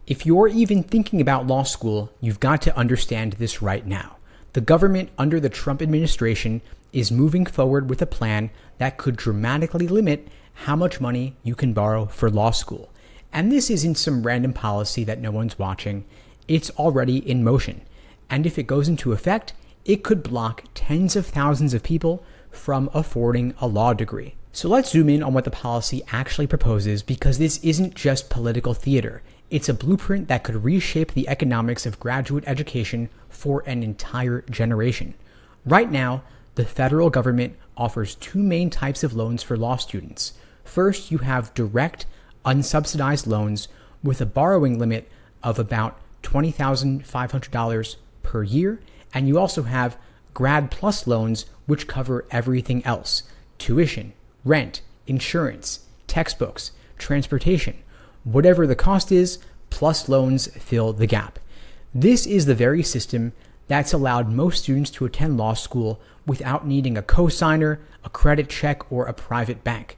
If you're even thinking about law school, you've got to understand this right now. The government under the Trump administration is moving forward with a plan that could dramatically limit how much money you can borrow for law school. And this isn't some random policy that no one's watching. It's already in motion. And if it goes into effect, it could block tens of thousands of people from affording a law degree. So let's zoom in on what the policy actually proposes, because this isn't just political theater. It's a blueprint that could reshape the economics of graduate education for an entire generation. Right now, the federal government offers two main types of loans for law students. First, you have direct, unsubsidized loans with a borrowing limit of about $20,500 per year, and you also have Grad Plus loans, which cover everything else: tuition, rent, insurance, textbooks, transportation. Whatever the cost is, plus loans fill the gap. This is the very system that's allowed most students to attend law school without needing a cosigner, a credit check, or a private bank.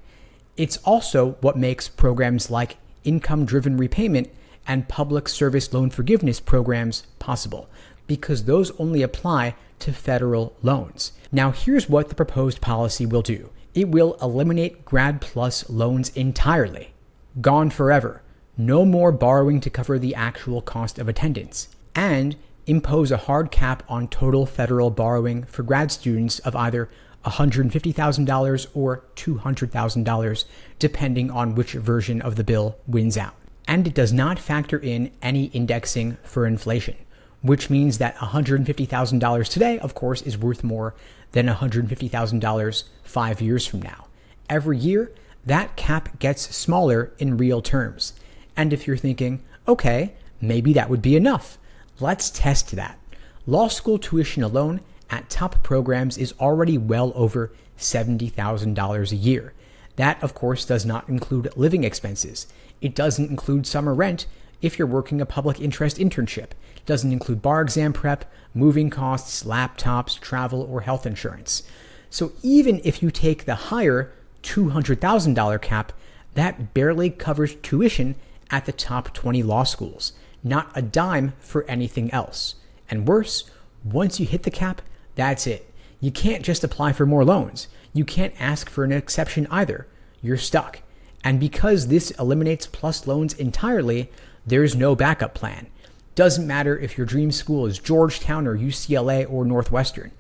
It's also what makes programs like income-driven repayment and public service loan forgiveness programs possible, because those only apply to federal loans. Now, here's what the proposed policy will do. It will eliminate Grad Plus loans entirely. Gone forever. No more borrowing to cover the actual cost of attendance. And impose a hard cap on total federal borrowing for grad students of either $150,000 or $200,000, depending on which version of the bill wins out. And it does not factor in any indexing for inflation, which means that $150,000 today, of course, is worth more than $150,000 5 years from now. Every year, that cap gets smaller in real terms. And if you're thinking, okay, maybe that would be enough, let's test that. Law school tuition alone at top programs is already well over $70,000 a year. That, of course, does not include living expenses. It doesn't include summer rent if you're working a public interest internship. It doesn't include bar exam prep, moving costs, laptops, travel, or health insurance. So even if you take the higher $200,000 cap, that barely covers tuition at the top 20 law schools. Not a dime for anything else. And worse, once you hit the cap, that's it. You can't just apply for more loans. You can't ask for an exception either. You're stuck. And because this eliminates plus loans entirely, there's no backup plan. Doesn't matter if your dream school is Georgetown or UCLA or Northwestern.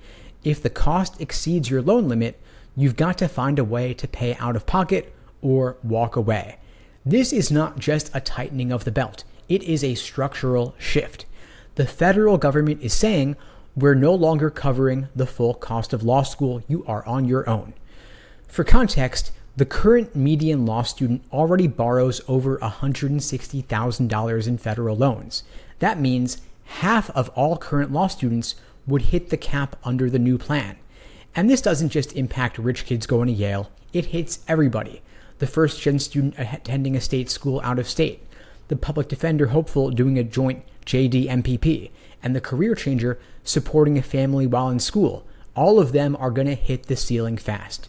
If the cost exceeds your loan limit, you've got to find a way to pay out of pocket or walk away. This is not just a tightening of the belt. It is a structural shift. The federal government is saying, we're no longer covering the full cost of law school. You are on your own. For context, the current median law student already borrows over $160,000 in federal loans. That means half of all current law students would hit the cap under the new plan. And this doesn't just impact rich kids going to Yale. It hits everybody. The first-gen student attending a state school out of state, the public defender hopeful doing a joint JD MPP, and the career changer supporting a family while in school. All of them are going to hit the ceiling fast.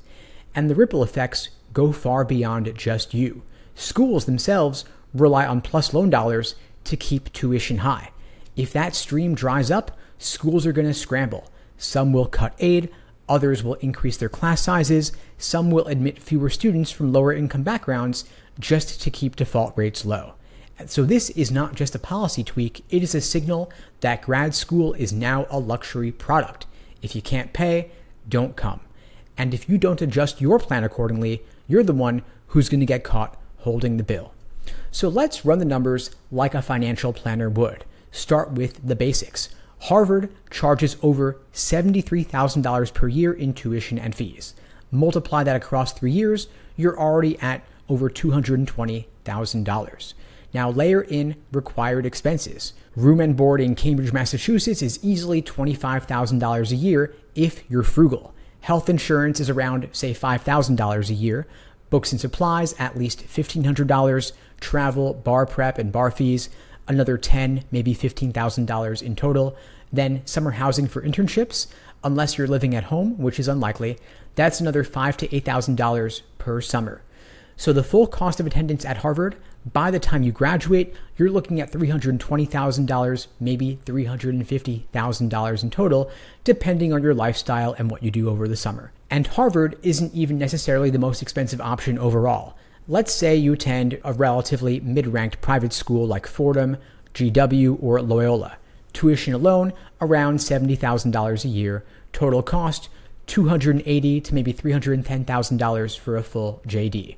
And the ripple effects go far beyond just you. Schools themselves rely on plus loan dollars to keep tuition high. If that stream dries up, schools are going to scramble. Some will cut aid, others will increase their class sizes, some will admit fewer students from lower income backgrounds just to keep default rates low. So this is not just a policy tweak, it is a signal that grad school is now a luxury product. If you can't pay, don't come. And if you don't adjust your plan accordingly, you're the one who's going to get caught holding the bill. So let's run the numbers like a financial planner would. Start with the basics. Harvard charges over $73,000 per year in tuition and fees. Multiply that across 3 years, you're already at over $220,000. Now layer in required expenses. Room and board in Cambridge, Massachusetts is easily $25,000 a year if you're frugal. Health insurance is around, say, $5,000 a year. Books and supplies, at least $1,500. Travel, bar prep, and bar fees, another $10,000, maybe $15,000 in total. Then summer housing for internships, unless you're living at home, which is unlikely. That's another $5,000 to $8,000 per summer. So the full cost of attendance at Harvard, by the time you graduate, you're looking at $320,000, maybe $350,000 in total, depending on your lifestyle and what you do over the summer. And Harvard isn't even necessarily the most expensive option overall. Let's say you attend a relatively mid-ranked private school like Fordham, GW, or Loyola. Tuition alone, around $70,000 a year. Total cost, $280,000 to maybe $310,000 for a full JD.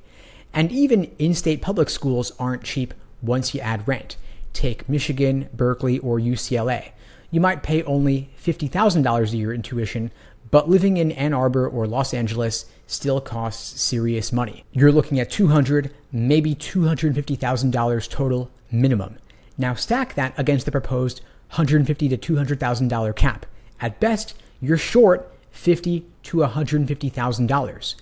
And even in-state public schools aren't cheap once you add rent. Take Michigan, Berkeley, or UCLA. You might pay only $50,000 a year in tuition, but living in Ann Arbor or Los Angeles still costs serious money. You're looking at $200,000, maybe $250,000 total minimum. Now stack that against the proposed $150,000 to $200,000 cap. At best, you're short $50,000 to $150,000.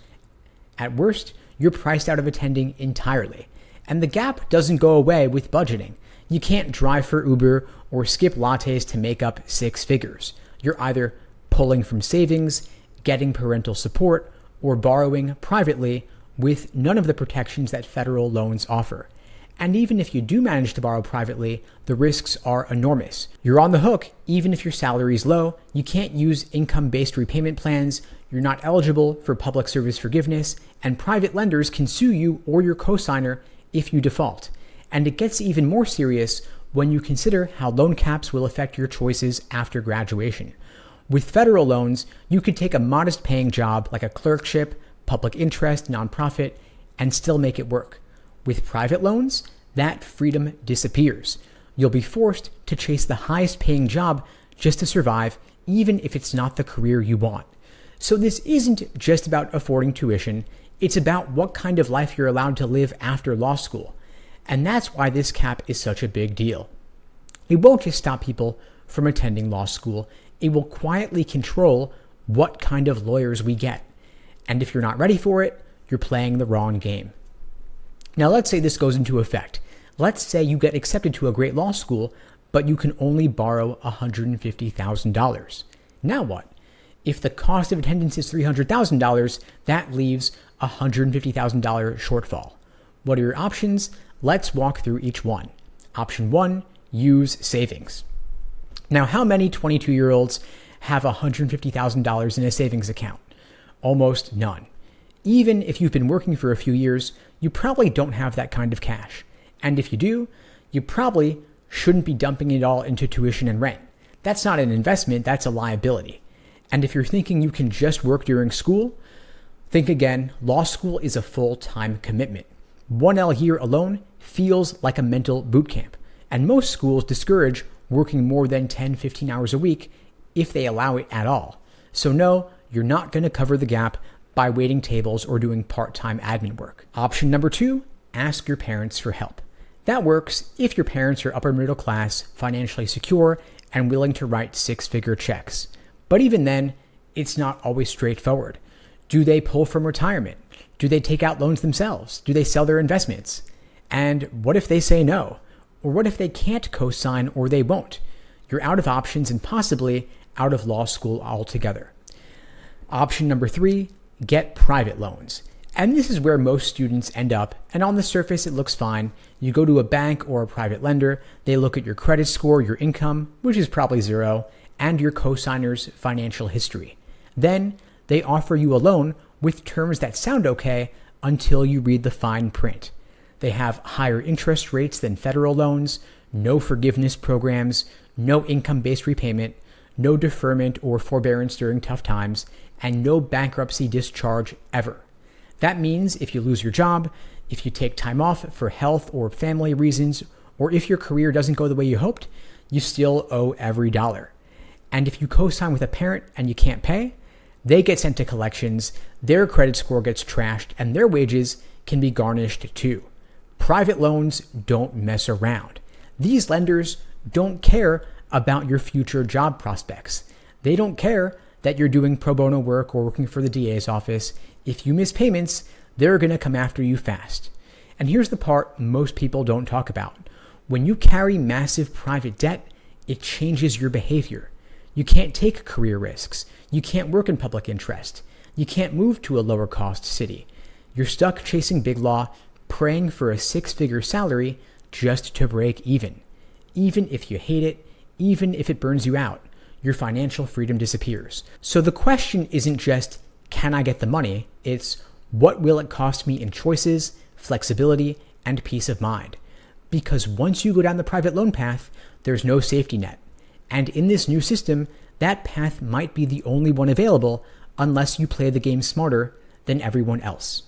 At worst, you're priced out of attending entirely. And the gap doesn't go away with budgeting. You can't drive for Uber or skip lattes to make up six figures. You're either pulling from savings, getting parental support, or borrowing privately with none of the protections that federal loans offer. And even if you do manage to borrow privately, the risks are enormous. You're on the hook even if your salary is low. You can't use income-based repayment plans. You're not eligible for public service forgiveness, and private lenders can sue you or your cosigner if you default. And it gets even more serious when you consider how loan caps will affect your choices after graduation. With federal loans, you could take a modest paying job like a clerkship, public interest, nonprofit, and still make it work. With private loans, that freedom disappears. You'll be forced to chase the highest paying job just to survive, even if it's not the career you want. So this isn't just about affording tuition, it's about what kind of life you're allowed to live after law school. And that's why this cap is such a big deal. It won't just stop people from attending law school, it will quietly control what kind of lawyers we get. And if you're not ready for it, you're playing the wrong game. Now let's say this goes into effect. Let's say you get accepted to a great law school, but you can only borrow $150,000. Now what? If the cost of attendance is $300,000, that leaves a $150,000 shortfall. What are your options? Let's walk through each one. Option 1, use savings. Now, how many 22-year-olds have $150,000 in a savings account? Almost none. Even if you've been working for a few years, you probably don't have that kind of cash. And if you do, you probably shouldn't be dumping it all into tuition and rent. That's not an investment, that's a liability. And if you're thinking you can just work during school, think again. Law school is a full-time commitment. 1L here alone feels like a mental boot camp. And most schools discourage working more than 10, 15 hours a week if they allow it at all. So no, you're not going to cover the gap by waiting tables or doing part-time admin work. Option number 2, ask your parents for help. That works if your parents are upper middle class, financially secure, and willing to write six-figure checks. But even then, it's not always straightforward. Do they pull from retirement? Do they take out loans themselves? Do they sell their investments? And what if they say no? Or what if they can't co-sign or they won't? You're out of options and possibly out of law school altogether. Option number 3, get private loans. And this is where most students end up, and on the surface it looks fine. You go to a bank or a private lender, they look at your credit score, your income, which is probably 0, and your co-signer's financial history. Then they offer you a loan with terms that sound okay until you read the fine print. They have higher interest rates than federal loans, no forgiveness programs, no income-based repayment, no deferment or forbearance during tough times, and no bankruptcy discharge ever. That means if you lose your job, if you take time off for health or family reasons, or if your career doesn't go the way you hoped, you still owe every dollar. And if you co-sign with a parent and you can't pay, they get sent to collections, their credit score gets trashed, and their wages can be garnished too. Private loans don't mess around. These lenders don't care about your future job prospects. They don't care that you're doing pro bono work or working for the DA's office. If you miss payments, they're going to come after you fast. And here's the part most people don't talk about. When you carry massive private debt, it changes your behavior. You can't take career risks. You can't work in public interest. You can't move to a lower cost city. You're stuck chasing big law, praying for a six-figure salary just to break even. Even if you hate it, even if it burns you out, your financial freedom disappears. So the question isn't just, can I get the money? It's, what will it cost me in choices, flexibility, and peace of mind? Because once you go down the private loan path, there's no safety net. And in this new system, that path might be the only one available unless you play the game smarter than everyone else.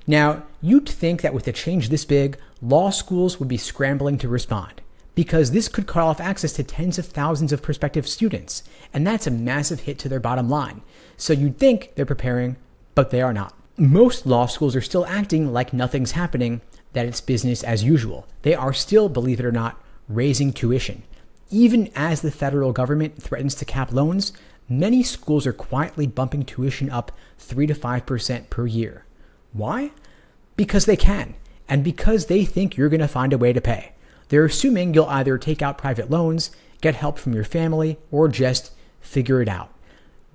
Now, you'd think that with a change this big, law schools would be scrambling to respond, because this could cut off access to tens of thousands of prospective students, and that's a massive hit to their bottom line. So you'd think they're preparing, but they are not. Most law schools are still acting like nothing's happening, that it's business as usual. They are still, believe it or not, raising tuition. Even as the federal government threatens to cap loans, many schools are quietly bumping tuition up 3 to 5% per year. Why? Because they can, and because they think you're going to find a way to pay. They're assuming you'll either take out private loans, get help from your family, or just figure it out.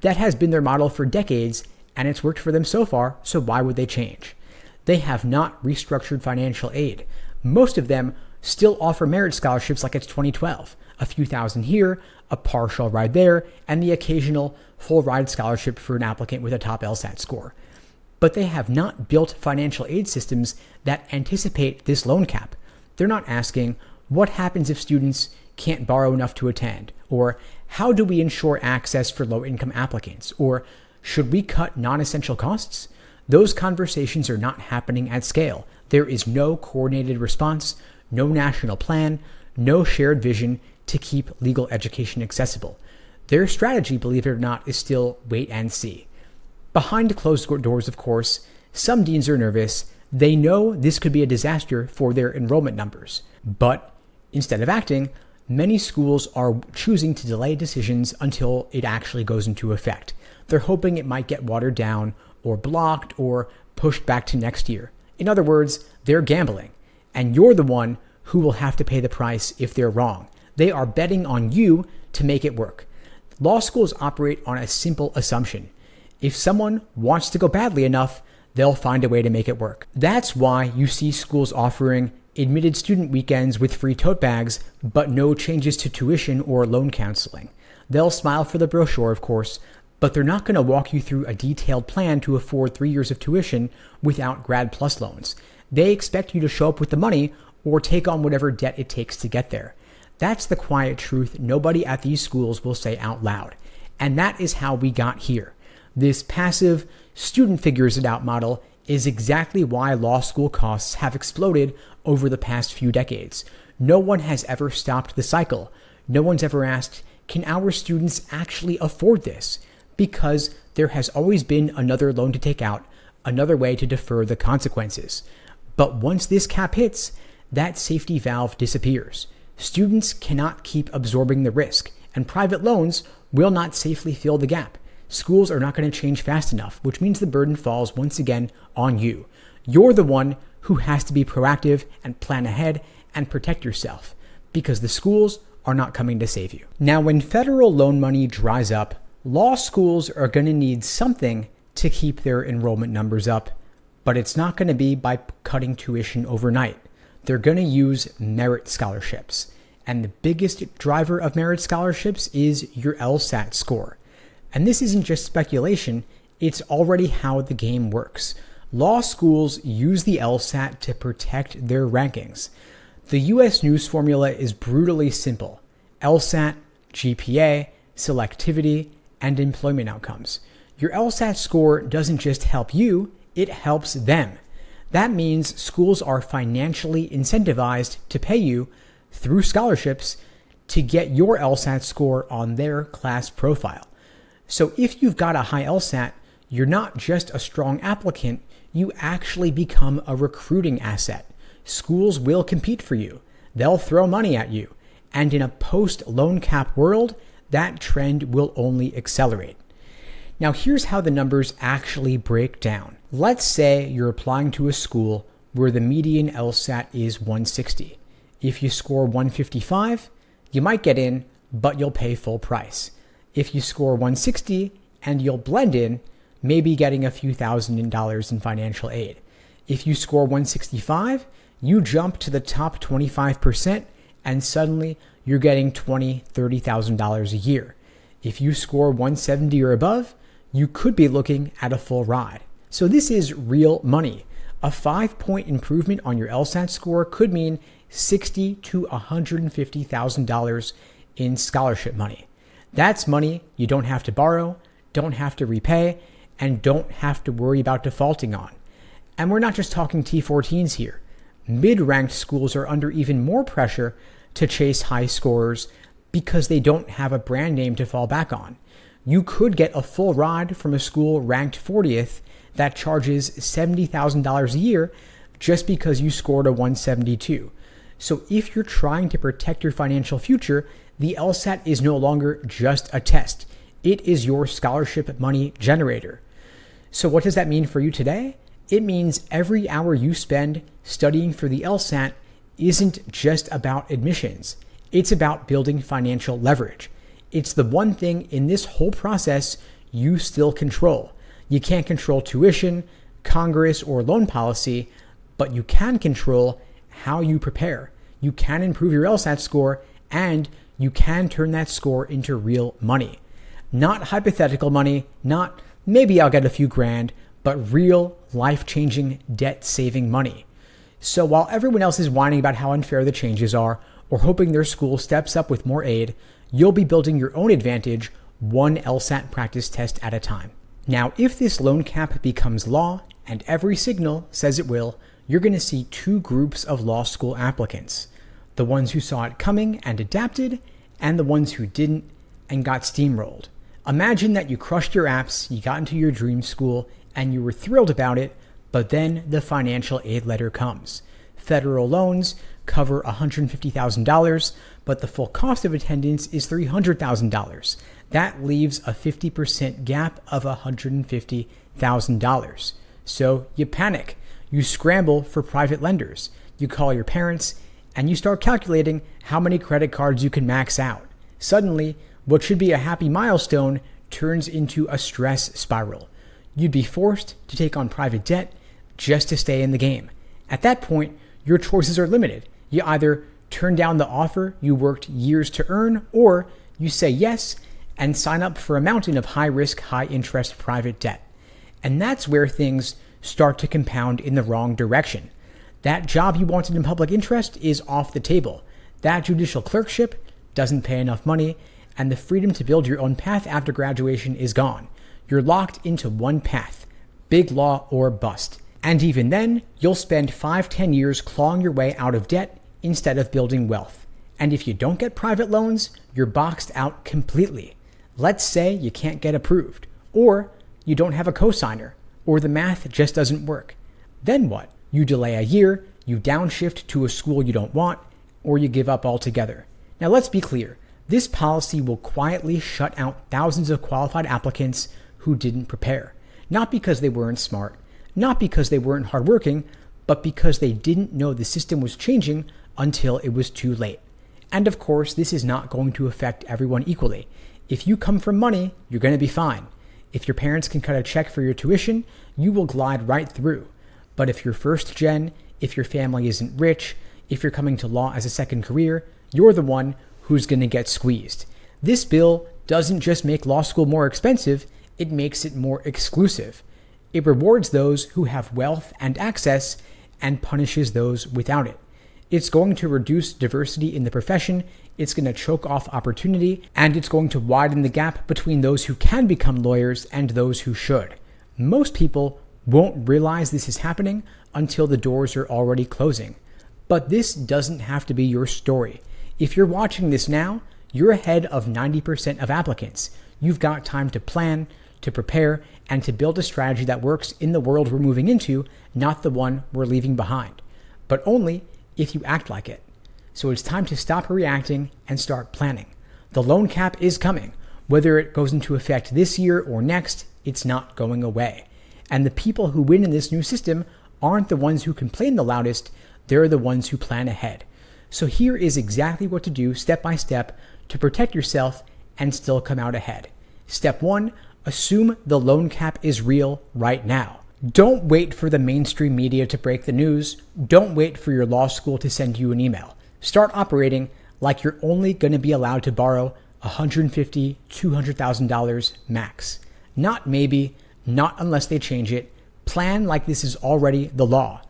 That has been their model for decades, and it's worked for them so far, so why would they change? They have not restructured financial aid. Most of them still offer merit scholarships like it's 2012. A few thousand here, a partial ride there, and the occasional full ride scholarship for an applicant with a top LSAT score. But they have not built financial aid systems that anticipate this loan cap. They're not asking, what happens if students can't borrow enough to attend? Or how do we ensure access for low-income applicants? Or should we cut non-essential costs? Those conversations are not happening at scale. There is no coordinated response, no national plan, no shared vision to keep legal education accessible. Their strategy, believe it or not, is still wait and see. Behind closed doors, of course, some deans are nervous. They know this could be a disaster for their enrollment numbers. But instead of acting, many schools are choosing to delay decisions until it actually goes into effect. They're hoping it might get watered down or blocked or pushed back to next year. In other words, they're gambling, and you're the one who will have to pay the price if they're wrong. They are betting on you to make it work. Law schools operate on a simple assumption. If someone wants to go badly enough, they'll find a way to make it work. That's why you see schools offering admitted student weekends with free tote bags, but no changes to tuition or loan counseling. They'll smile for the brochure, of course, but they're not going to walk you through a detailed plan to afford 3 years of tuition without Grad Plus loans. They expect you to show up with the money or take on whatever debt it takes to get there. That's the quiet truth nobody at these schools will say out loud. And that is how we got here. This passive, student figures it out model is exactly why law school costs have exploded over the past few decades. No one has ever stopped the cycle. No one's ever asked, can our students actually afford this? Because there has always been another loan to take out, another way to defer the consequences. But once this cap hits, that safety valve disappears. Students cannot keep absorbing the risk, and private loans will not safely fill the gap. Schools are not going to change fast enough, which means the burden falls once again on you. You're the one who has to be proactive and plan ahead and protect yourself, because the schools are not coming to save you. Now, when federal loan money dries up, law schools are going to need something to keep their enrollment numbers up, but it's not going to be by cutting tuition overnight. They're going to use merit scholarships. And the biggest driver of merit scholarships is your LSAT score. And this isn't just speculation, it's already how the game works. Law schools use the LSAT to protect their rankings. The US News formula is brutally simple: LSAT, GPA, selectivity, and employment outcomes. Your LSAT score doesn't just help you, it helps them. That means schools are financially incentivized to pay you through scholarships to get your LSAT score on their class profile. So if you've got a high LSAT, you're not just a strong applicant, you actually become a recruiting asset. Schools will compete for you. They'll throw money at you. And in a post-loan cap world, that trend will only accelerate. Now here's how the numbers actually break down. Let's say you're applying to a school where the median LSAT is 160. If you score 155, you might get in, but you'll pay full price. If you score 160 and you'll blend in, maybe getting a few $1,000s in financial aid. If you score 165, you jump to the top 25%, and suddenly you're getting $20,000, $30,000 a year. If you score 170 or above, you could be looking at a full ride. So this is real money. A 5-point improvement on your LSAT score could mean $60,000 to $150,000 in scholarship money. That's money you don't have to borrow, don't have to repay, and don't have to worry about defaulting on. And we're not just talking T14s here. Mid-ranked schools are under even more pressure to chase high scorers because they don't have a brand name to fall back on. You could get a full ride from a school ranked 40th that charges $70,000 a year just because you scored a 172. So if you're trying to protect your financial future, the LSAT is no longer just a test. It is your scholarship money generator. So what does that mean for you today? It means every hour you spend studying for the LSAT isn't just about admissions. It's about building financial leverage. It's the one thing in this whole process you still control. You can't control tuition, Congress, or loan policy, but you can control how you prepare. You can improve your LSAT score, and you can turn that score into real money. Not hypothetical money, not maybe I'll get a few grand, but real life-changing, debt-saving money. So while everyone else is whining about how unfair the changes are, or hoping their school steps up with more aid, you'll be building your own advantage one LSAT practice test at a time. Now, if this loan cap becomes law, and every signal says it will, you're going to see two groups of law school applicants. The ones who saw it coming and adapted, and the ones who didn't and got steamrolled. Imagine that you crushed your apps, you got into your dream school, and you were thrilled about it, but then the financial aid letter comes. Federal loans cover $150,000, but the full cost of attendance is $300,000. That leaves a 50% gap of $150,000. So you panic. You scramble for private lenders. You call your parents, and you start calculating how many credit cards you can max out. Suddenly, what should be a happy milestone turns into a stress spiral. You'd be forced to take on private debt just to stay in the game. At that point, your choices are limited. You either turn down the offer you worked years to earn, or you say yes and sign up for a mountain of high-risk, high-interest private debt. And that's where things start to compound in the wrong direction. That job you wanted in public interest is off the table. That judicial clerkship doesn't pay enough money, and the freedom to build your own path after graduation is gone. You're locked into one path, big law or bust. And even then, you'll spend 5-10 years clawing your way out of debt instead of building wealth. And if you don't get private loans, you're boxed out completely. Let's say you can't get approved, or you don't have a cosigner, or the math just doesn't work. Then what? You delay a year, you downshift to a school you don't want, or you give up altogether. Now let's be clear. This policy will quietly shut out thousands of qualified applicants who didn't prepare. Not because they weren't smart, not because they weren't hardworking, but because they didn't know the system was changing until it was too late. And of course, this is not going to affect everyone equally. If you come from money, you're going to be fine. If your parents can cut a check for your tuition, you will glide right through. But if you're first gen, if your family isn't rich, if you're coming to law as a second career, you're the one who's going to get squeezed. This bill doesn't just make law school more expensive, it makes it more exclusive. It rewards those who have wealth and access and punishes those without it. It's going to reduce diversity in the profession, it's going to choke off opportunity, and it's going to widen the gap between those who can become lawyers and those who should. Most people won't realize this is happening until the doors are already closing. But this doesn't have to be your story. If you're watching this now, you're ahead of 90% of applicants. You've got time to plan, to prepare, and to build a strategy that works in the world we're moving into, not the one we're leaving behind. But only if you act like it. So it's time to stop reacting and start planning. The loan cap is coming. Whether it goes into effect this year or next, it's not going away. And the people who win in this new system aren't the ones who complain the loudest, they're the ones who plan ahead. So here is exactly what to do step by step to protect yourself and still come out ahead. Step 1, assume the loan cap is real right now. Don't wait for the mainstream media to break the news. Don't wait for your law school to send you an email. Start operating like you're only going to be allowed to borrow $150,000, $200,000 max. Not maybe, not unless they change it. Plan like this is already the law.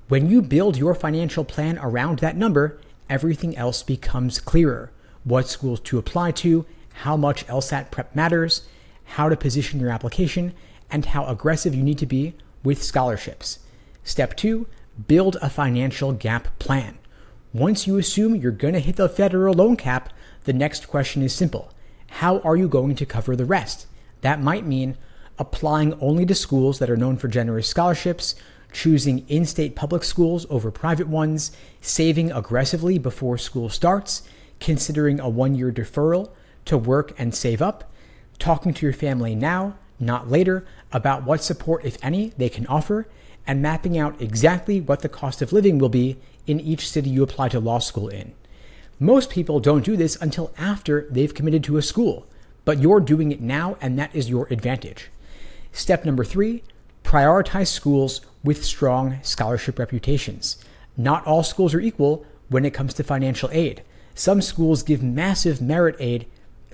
When you build your financial plan around that number, everything else becomes clearer. What schools to apply to, how much LSAT prep matters, how to position your application, and how aggressive you need to be with scholarships. Step 2, build a financial gap plan. Once you assume you're going to hit the federal loan cap, the next question is simple. How are you going to cover the rest? That might mean applying only to schools that are known for generous scholarships, choosing in-state public schools over private ones, saving aggressively before school starts, considering a 1-year deferral to work and save up, talking to your family now, not later, about what support, if any, they can offer, and mapping out exactly what the cost of living will be in each city you apply to law school in. Most people don't do this until after they've committed to a school, but you're doing it now, and that is your advantage. Step number 3, prioritize schools with strong scholarship reputations. Not all schools are equal when it comes to financial aid. Some schools give massive merit aid,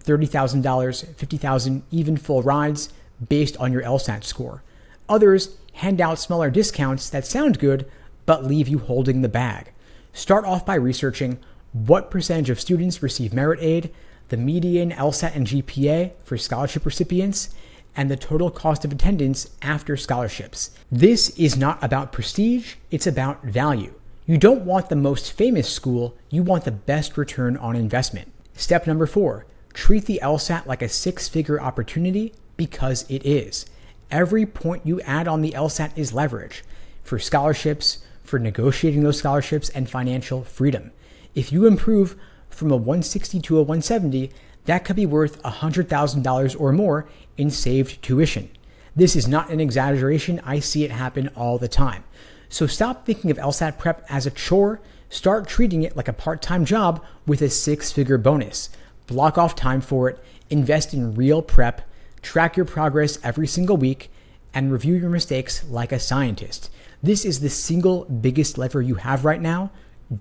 $30,000, $50,000, even full rides, based on your LSAT score. Others hand out smaller discounts that sound good, but leave you holding the bag. Start off by researching what percentage of students receive merit aid, the median LSAT and GPA for scholarship recipients, and the total cost of attendance after scholarships. This is not about prestige, it's about value. You don't want the most famous school, you want the best return on investment. Step number 4, treat the LSAT like a 6-figure opportunity because it is. Every point you add on the LSAT is leverage for scholarships, for negotiating those scholarships, and financial freedom. If you improve from a 160 to a 170, that could be worth $100,000 or more in saved tuition. This is not an exaggeration. I see it happen all the time. So stop thinking of LSAT prep as a chore. Start treating it like a part-time job with a 6-figure bonus. Block off time for it, invest in real prep, track your progress every single week, and review your mistakes like a scientist. This is the single biggest lever you have right now.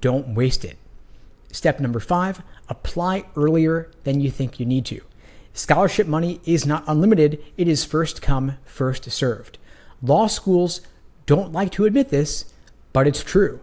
Don't waste it. Step number 5, apply earlier than you think you need to. Scholarship money is not unlimited. It is first come, first served. Law schools don't like to admit this, but it's true.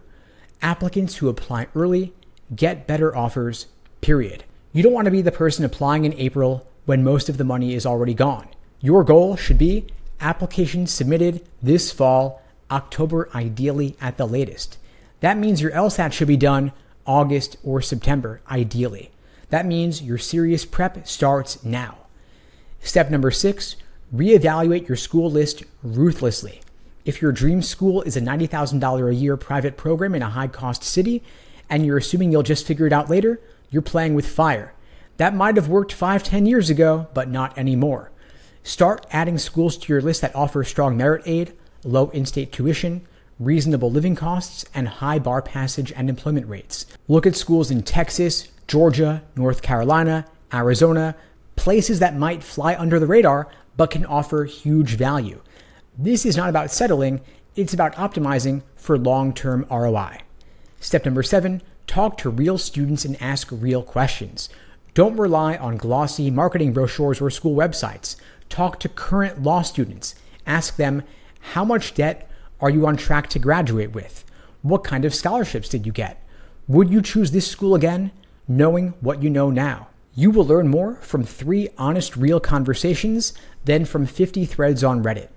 Applicants who apply early get better offers, period. You don't want to be the person applying in April when most of the money is already gone. Your goal should be applications submitted this fall, October ideally at the latest. That means your LSAT should be done August or September, ideally. That means your serious prep starts now. Step number 6, reevaluate your school list ruthlessly. If your dream school is a $90,000 a year private program in a high-cost city, and you're assuming you'll just figure it out later, you're playing with fire. That might have worked 5-10 years ago, but not anymore. Start adding schools to your list that offer strong merit aid, low in-state tuition, reasonable living costs, and high bar passage and employment rates. Look at schools in Texas, Georgia, North Carolina, Arizona, places that might fly under the radar, but can offer huge value. This is not about settling, it's about optimizing for long-term ROI. Step number 7, talk to real students and ask real questions. Don't rely on glossy marketing brochures or school websites. Talk to current law students. Ask them, how much debt are you on track to graduate with? What kind of scholarships did you get? Would you choose this school again, knowing what you know now? You will learn more from 3 honest, real conversations than from 50 threads on Reddit.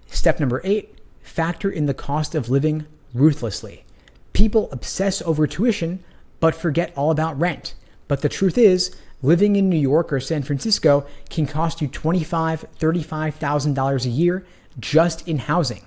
Step number 8, factor in the cost of living ruthlessly. People obsess over tuition, but forget all about rent. But the truth is, living in New York or San Francisco can cost you $25,000, $35,000 a year just in housing.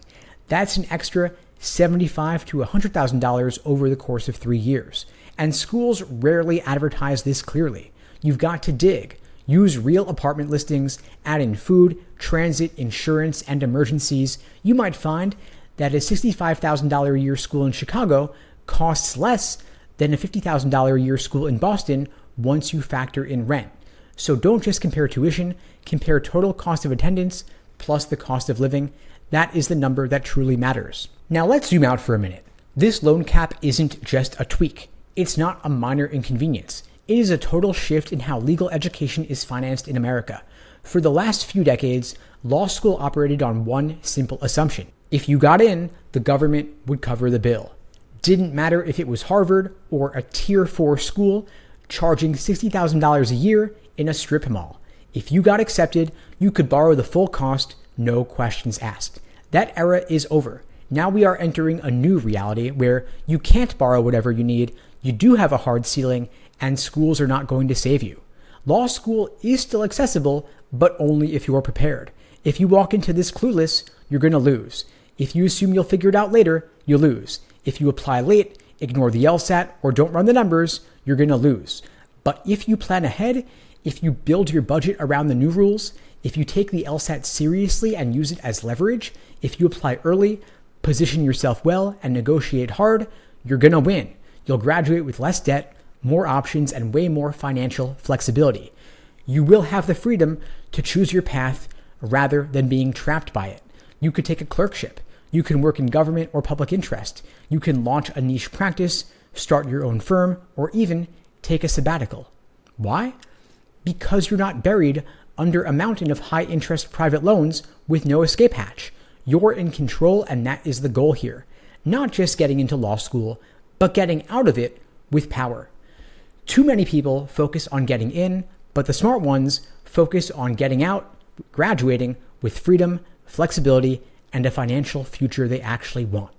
That's an extra $75,000 to $100,000 over the course of 3 years. And schools rarely advertise this clearly. You've got to dig. Use real apartment listings, add in food, transit, insurance, and emergencies. You might find that a $65,000 a year school in Chicago costs less than a $50,000 a year school in Boston once you factor in rent. So don't just compare tuition, compare total cost of attendance plus the cost of living. That is the number that truly matters. Now let's zoom out for a minute. This loan cap isn't just a tweak. It's not a minor inconvenience. It is a total shift in how legal education is financed in America. For the last few decades, law school operated on one simple assumption. If you got in, the government would cover the bill. Didn't matter if it was Harvard or a Tier 4 school charging $60,000 a year in a strip mall. If you got accepted, you could borrow the full cost, no questions asked. That era is over. Now we are entering a new reality where you can't borrow whatever you need, you do have a hard ceiling, and schools are not going to save you. Law school is still accessible, but only if you are prepared. If you walk into this clueless, you're going to lose. If you assume you'll figure it out later, you'll lose. If you apply late, ignore the LSAT, or don't run the numbers, you're going to lose. But if you plan ahead, if you build your budget around the new rules, if you take the LSAT seriously and use it as leverage, if you apply early, position yourself well, and negotiate hard, you're going to win. You'll graduate with less debt, more options, and way more financial flexibility. You will have the freedom to choose your path rather than being trapped by it. You could take a clerkship. You can work in government or public interest. You can launch a niche practice, start your own firm, or even take a sabbatical. Why? Because you're not buried under a mountain of high-interest private loans with no escape hatch. You're in control, and that is the goal here. Not just getting into law school, but getting out of it with power. Too many people focus on getting in, but the smart ones focus on getting out, graduating with freedom, flexibility, and a financial future they actually want.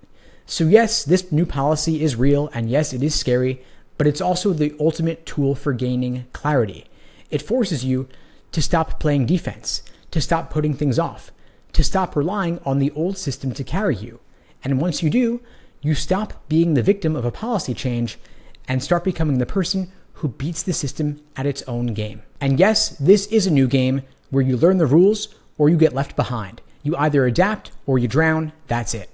So yes, this new policy is real, and yes, it is scary, but it's also the ultimate tool for gaining clarity. It forces you to stop playing defense, to stop putting things off, to stop relying on the old system to carry you. And once you do, you stop being the victim of a policy change and start becoming the person who beats the system at its own game. And yes, this is a new game where you learn the rules or you get left behind. You either adapt or you drown, that's it.